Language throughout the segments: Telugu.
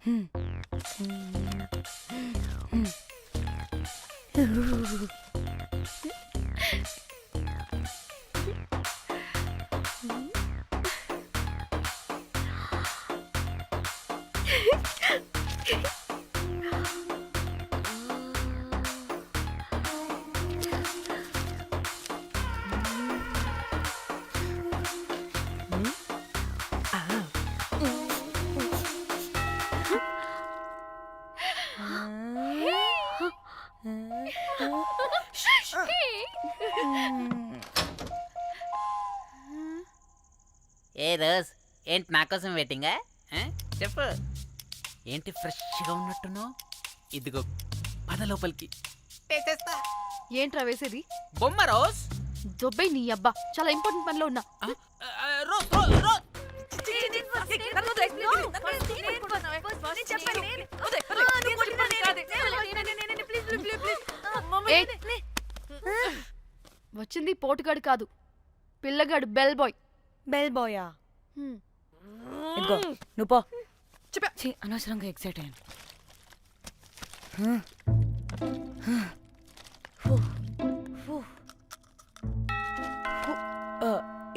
ఏ రోజ్ ఏంటి నా కోసం వెయిటింగా? చెప్పు ఏంటి ఫ్రెష్గా ఉన్నట్టును? ఇదిగో పద లోపలికి వేసేస్తా. ఏంట్రా వేసేది? బొమ్మ రోజ్. దొబ్బై నీ అబ్బా, చాలా ఇంపార్టెంట్ పనిలో ఉన్నా. రోజ్ రోజ్ రోజ్ వచ్చింది పోటుగాడు కాదు, పిల్లగాడు బెల్ బాయ్. బెల్ బాయా? ఇదిగో నువ్వు పో. అనవసరంగా ఎక్సైట్ అయ్యాను.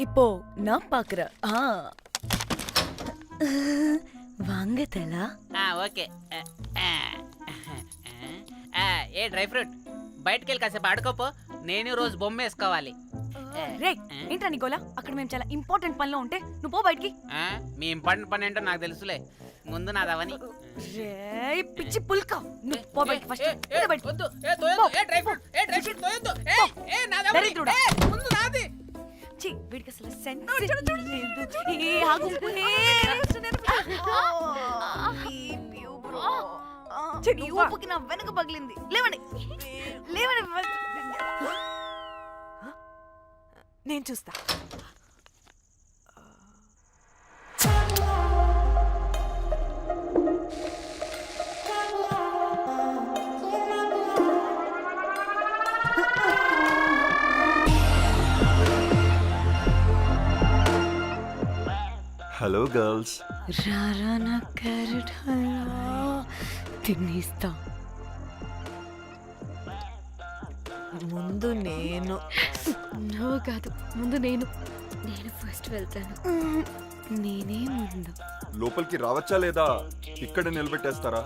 இப்போ நான் பாக்குறேன். வாங்க தலா. ఓకే. ఏ డ్రై ఫ్రూట్ బయటకు వెళ్ళి కాసేపు ఆడుకోపో, నేను రోజు బొమ్మ వేసుకోవాలి. రే ఏంట్రా నికోలా, అక్కడ మేము చాలా ఇంపార్టెంట్ పనిలో ఉంటే నువ్వు పో బయటికి. మీ ఇంపార్టెంట్ పని ఏంటో నాకు తెలుసులే, ముందు నాదవని. రే పిచ్చి పుల్క, నువ్వు పో బయటికి ఫస్ట్. వీడికి అసలు సెన్స్ లేదు. ఆగు. ఊపుకి నా వెనక పగిలింది. లేవండి లేవండి. నేను చూస్తా. Hello girls. రారా నా క్యారెట్ హల్వా తినేస్తా. ముందు నేను. నువ్వు కాదు, ముందు నేను. నేను ఫస్ట్ వెళ్తాను. నేనే ముందు. లోపలికి రావచ్చా లేదా ఇక్కడ నిలబెట్టేస్తారా?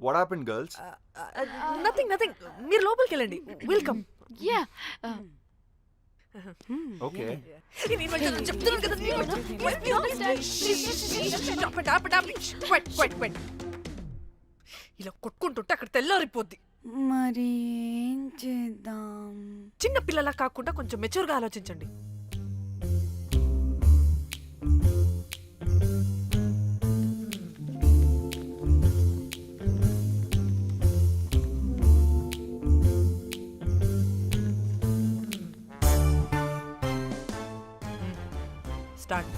What happened, girls? Nothing. మీరు లోపలికి వెళ్ళండి. వెల్కమ్. యా. Okay. చెప్తున్నాను కదా. ఇలా కొట్టుకుంటుంటే అక్కడ తెల్లారిపోద్ది. మరి ఏం చేద్దాం? చిన్న పిల్లలా కాకుండా కొంచెం మెచ్యూర్గా ఆలోచించండి. స్టార్ట్.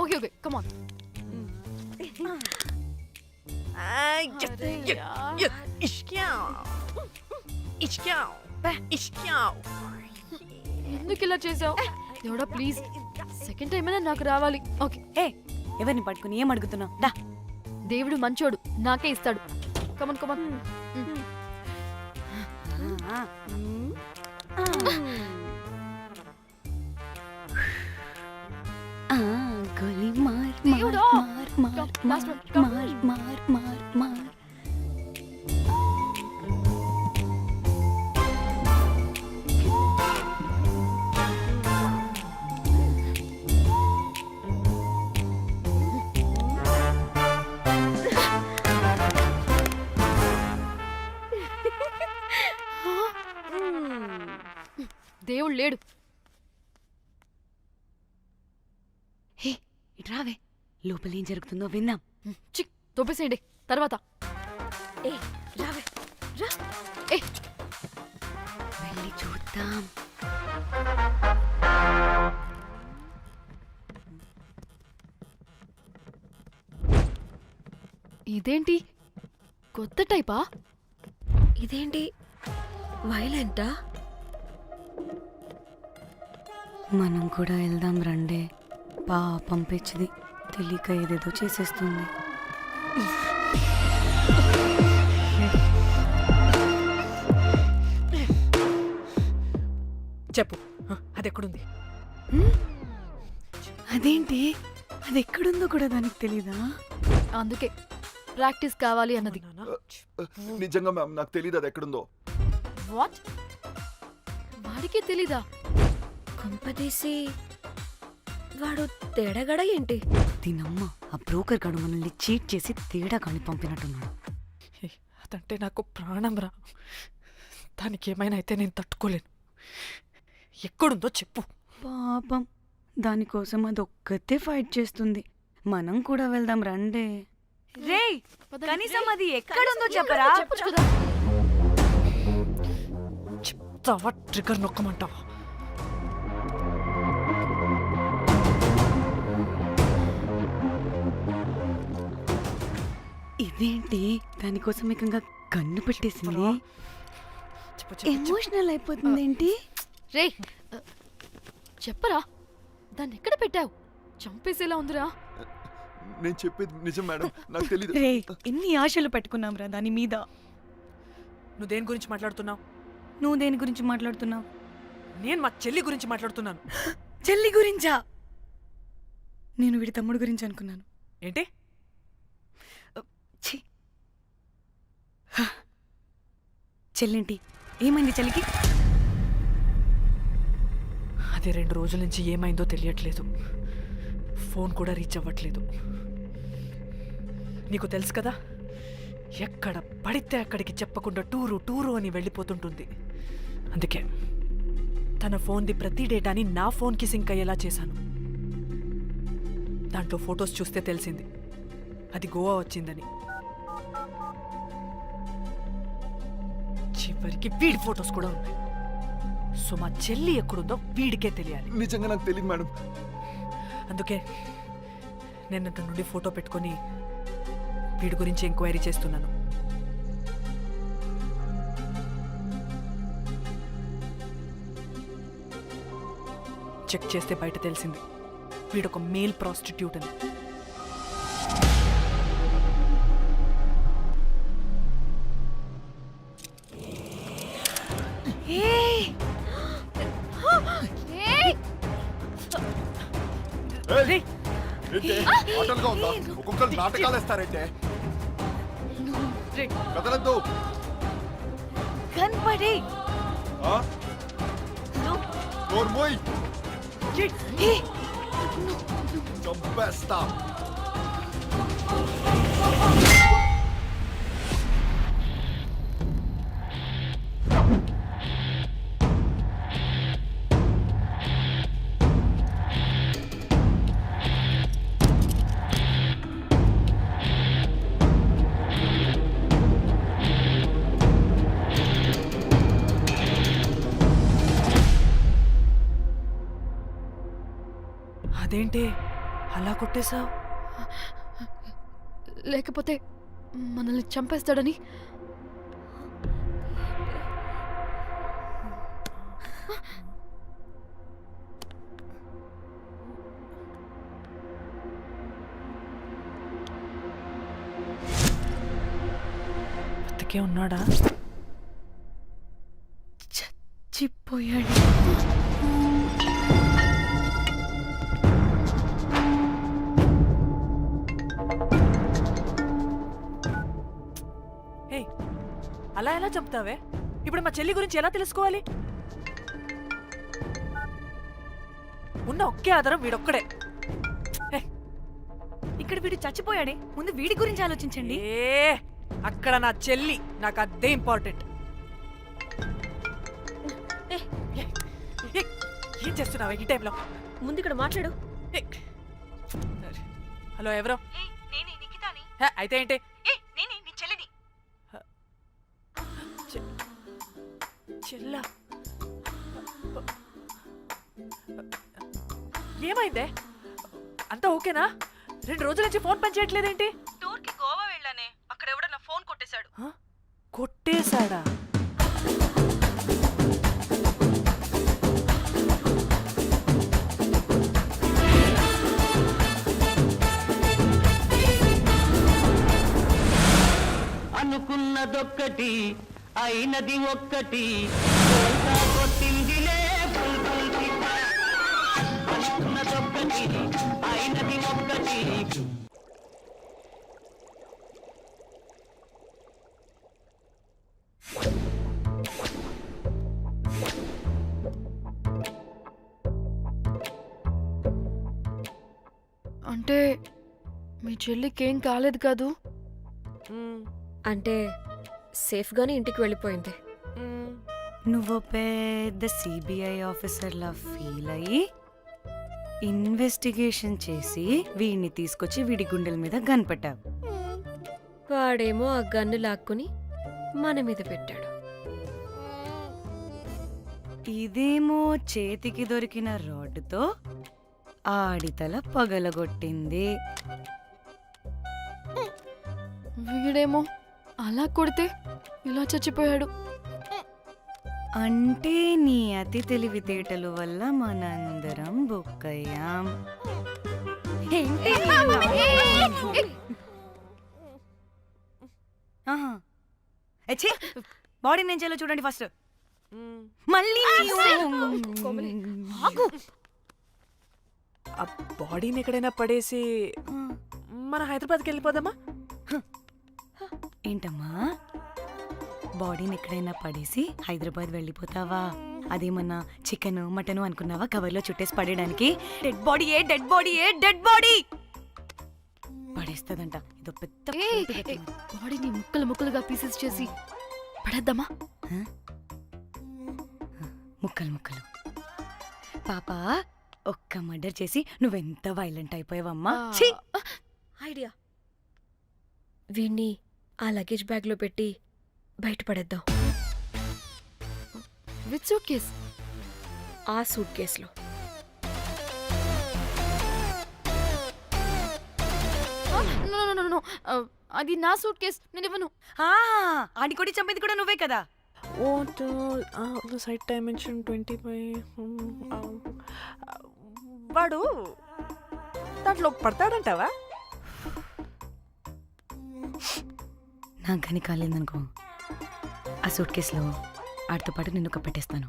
Okay, come on. ఎందుకు ఇలా చేసావు? దేవుడా ప్లీజ్, సెకండ్ టైం అయినా నాకు రావాలి. ఓకే. ఎవరిని పట్టుకుని ఏం అడుగుతున్నావు? దా. దేవుడు మంచోడు, నాకే ఇస్తాడు. కమన్. గోలీ మార్ దేవుడా. మార్. దేవుడు లేడు, ఇటు రావే, లోపల ఏం జరుగుతుందో విందాం. చిక్ తోపేసేయండి తర్వాత. ఏ రావే, రా, ఏ వెళ్ళి చూద్దాం. ఇదేంటి కొత్త టైపా? ఇదేంటి వైలెంటా? మనం కూడా వెళ్దాం రండే. పాపం పిచ్చిది, తెలియక ఏదేదో చేసేస్తుంది. చెప్పు, అది ఎక్కడుంది? అదేంటి, అది ఎక్కడుందో కూడా దానికి తెలీదా? అందుకే ప్రాక్టీస్ కావాలి అన్నది. నిజంగా మ్యామ్ నాకు తెలియదు అది ఎక్కడుందో. వాట్? వాడికి తెలీదా? కొంపదీసి వాడు తేడాగడ ఏంటి? దీనమ్మ, ఆ బ్రోకర్ గాడు మనల్ని చీట్ చేసి తేడా కాని పంపినట్టున్నాడు. అదంటే నాకు ప్రాణం రా. దానికి ఏమైనా అయితే నేను తట్టుకోలేను. ఎక్కడుందో చెప్పు. పాపం, దానికోసం అది ఒక్కతే ఫైట్ చేస్తుంది. మనం కూడా వెళ్దాం రండే. రేయ్, కనీసం అది ఎక్కడుందో చెప్పరా? చెప్పొచ్చు కదా. చెప్తావా? ట్రిగర్ నొక్కమంటావా? ఇదేంటి, దానికోసం ఏకంగా కన్ను పెట్టేసింది. చెప్పు, చెప్పు, చెప్పు. ఎమోషనల్ అయిపోతుంది ఏంటి? రే చెప్పరా, దాన్ని ఎక్కడ పెట్టావు? చంపేసేలా ఉందిరా. నేను చెప్పేది నిజం మేడం, నాకు తెలియదు. రే, ఎన్ని ఆశలు పెట్టుకున్నాం రా దాని మీద. నువ్వు దేని గురించి మాట్లాడుతున్నావు? నువ్వు దేని గురించి మాట్లాడుతున్నావు? నేను మా చెల్లి గురించి మాట్లాడుతున్నాను. చెల్లి గురించా? నేను వీడి తమ్ముడు గురించి అనుకున్నాను. ఏంటి? ఛీ. హ. చెల్లేంటి, ఏమైంది చెల్లికి? అది 2 రోజుల నుంచి ఏమైందో తెలియట్లేదు. ఫోన్ కూడా రీచ్ అవ్వట్లేదు. నీకు తెలుసు కదా, ఎక్కడ పడితే అక్కడికి చెప్పకుండా టూరు టూరు అని వెళ్ళిపోతుంటుంది. అందుకే తన ఫోన్ది ప్రతి డేటాని నా ఫోన్కి సింక్ అయ్యేలా చేశాను. దాంట్లో ఫొటోస్ చూస్తే తెలిసింది అది గోవా వచ్చిందని. చివరికి వీడి ఫొటోస్ కూడా ఉన్నాయి. సో మా చెల్లి ఎక్కడుందో వీడికే తెలియాలి. నిజంగా నాకు తెలియదు మేడం. అందుకే నేను అతని నుండి ఫోటో పెట్టుకొని వీడి గురించి ఎంక్వైరీ చేస్తున్నాను. చెక్ చేస్తే బయట తెలిసింది వీడొక మేల్ ప్రాస్టిట్యూట్ అని. రేయ్, ఆటలుగా ఉందా? ఒక్కొక్కరు నాటకాలు వేస్తారంటే కదలద్దు. కనపడి నోర్మోయ్, చంపేస్తా. అదేంటి అలా కొట్టేశావు? లేకపోతే మనల్ని చంపేస్తాడని. బతికే ఉన్నాడా? చచ్చిపోయాడు. అలా ఎలా చంపుతావే? ఇప్పుడు మా చెల్లి గురించి ఎలా తెలుసుకోవాలి? ఉన్న ఒకే ఆధారం వీడొక్కడే. ఇక్కడ వీడు చచ్చిపోయాడే, ముందు వీడి గురించి ఆలోచించండి. అక్కడ నా చెల్లి, నాకు అదే ఇంపార్టెంట్. ఏం చేస్తున్నావే ఈ టైంలో? ముందు ఇక్కడ మాట్లాడు. హలో ఎవరో నేనే నిఖితాని హే, అయితే ఏంటి నేనే నీ చెల్లిని చెల్లా ఏమైందే అంతా ఓకేనా 2 రోజుల నుంచి ఫోన్ పని చేయట్లేదేంటి టూర్ కి గోవా వెళ్ళానే అక్కడ ఎవడో నా ఫోన్ కొట్టేశాడు హ? కొట్టేశాడా అనుకున్నదొక్కటి అయినది ఒక్కటి బోల్తా కొట్టిందిలే బుల్బుల్ పిట్ట. అనుకున్నదొక్కటి అయినది ఒక్కటి. అంటే మీ చెల్లికి ఏం కాలేదు కాదు? అంటే సేఫ్గానే ఇంటికి వెళ్ళిపోయింది. నువ్వు పెద్ద సిబిఐ ఆఫీసర్లా ఫీల్ అయ్యి ఇన్వెస్టిగేషన్ చేసి వీడిని తీసుకొచ్చి వీడి గుండెల మీద కనిపెట్టావు. వాడేమో ఆ గన్ను లాక్కుని మన మీద పెట్టాడు. ఇదేమో చేతికి దొరికిన రాడ్డుతో ఆడితల పగలగొట్టింది. వీడేమో అలా కొడితే ఇలా చచ్చిపోయాడు. అంటే నీ అతి తెలివితేటలు వల్ల మనందరం బుక్కయ్యాం. ఏంటి నీ నవ్వు? ఆహా. ఏ ఛీ! బాడీ నేను చేయాలో చూడండి ఫస్ట్. మళ్ళీ ఆగు. ఆ బాడీని ఎక్కడైనా పడేసి మన హైదరాబాద్కి వెళ్ళిపోదామా ఏంటమ్మా బాడీని ఎక్కడైనా పడేసి హైదరాబాద్ వెళ్ళిపోతావా? అదేమన్నా చికెన్ మటన్ అనుకున్నావా కవర్లో చుట్టేసి పడేయడానికి? డెడ్ బాడీ ఏ డెడ్ బాడీ ఏ డెడ్ బాడీ పడేస్తుందంట. ఇదో పెద్ద బాడీని ముక్కలు ముక్కలుగా పీసెస్ చేసి పడేద్దామా? ముక్కలు ముక్కలు. పాప ఒక్క మర్డర్ చేసి నువ్వెంత వైలెంట్ అయిపోయావమ్మా. ఛీ! ఐడియా, వీణ్ణి ఆ లగేజ్ బ్యాగ్లో పెట్టి బయటపడేద్దాం. With suitcase? ఆ సూట్ కేసులో. అది నా సూట్ కేస్, నేను ఇవ్వను. ఆడి కొడి చంపేది కూడా నువ్వే కదా. Site dimension 25. వాడు దాంట్లో పడతాడంటావా? నాకు కానీ కాలేదనుకో ఆ సూట్ కేసులో ఆడితో పాటు నిన్ను కప్పెట్టేస్తాను.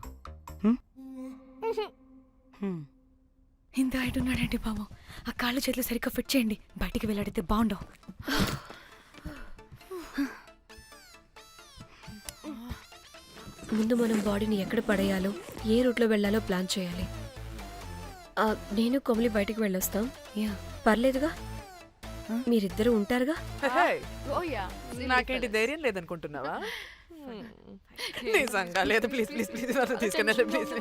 ఇంత హైట్ ఉన్నాడండి బాబు. ఆ కాళ్ళు చేతులు సరిగ్గా ఫిట్ చేయండి. బయటికి వెళ్ళాడితే బాగుండవు. ముందు మనం బాడీని ఎక్కడ పడేయాలో, ఏ రూట్లో వెళ్ళాలో ప్లాన్ చేయాలి. నేను కొమలి బయటికి వెళ్ళొస్తాం. యా. పర్లేదుగా, మీరిద్దరూ ఉంటారుగా. నాకేంటి ధైర్యం లేదనుకుంటున్నావా? నిజంగా లేదు. ప్లీజ్ ప్లీజ్ ప్లీజ్ తీసుకెళ్ళండి ప్లీజ్.